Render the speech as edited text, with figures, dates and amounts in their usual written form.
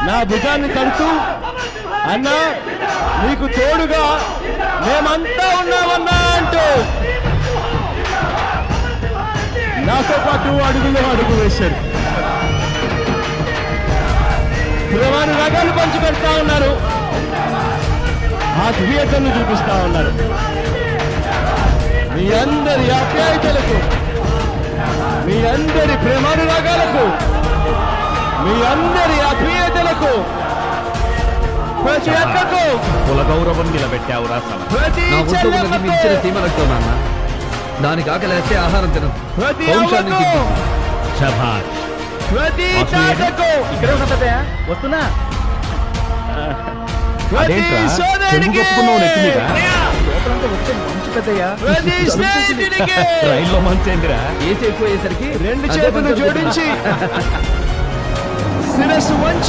నా భుజాన్ని తడుతూ, అన్నా నీకు తోడుగా మేమంతా ఉన్నామన్నా అంటూ నాతో పాటు అడుగులో అడుగు వేశారు. ప్రేమాను రకాలు పంచి పెడతా ఉన్నారు, ఆత్మీయతను చూపిస్తా ఉన్నారు. మీ అందరి ఆప్యాయతలకు, మీ అందరి ప్రేమానురాగాలకు, మీ అందరి ఆత్మీయతలకు, ప్రతి అక్కకు కుల గౌరవం నిలబెట్టావురా సమ. ప్రతి చెల్లెమ్మకు, దానికి ఆకలేస్తే ఆహారం తినదు. ప్రతి వంశాన్ని అమ్మకు, దిద్దు. శభాష్. ప్రతి తాతకు, ఇక్కడే ఉన్నా తాతయ్య, వస్తున్నా. ప్రతి అదేంట్రా, సోదరుడికి, చెంబు కప్పుకున్నావు నెత్తి మీద? లోపలంతా వచ్చే మంచు పెద్దయ్య. ప్రతి స్నేహితుడికి రైల్లో మంచేందిరా? ఏసి ఎక్కువ అయ్యేసరికి రెండు అదే చేతులు పంచర్ జోడించి శిరస్సు వంచి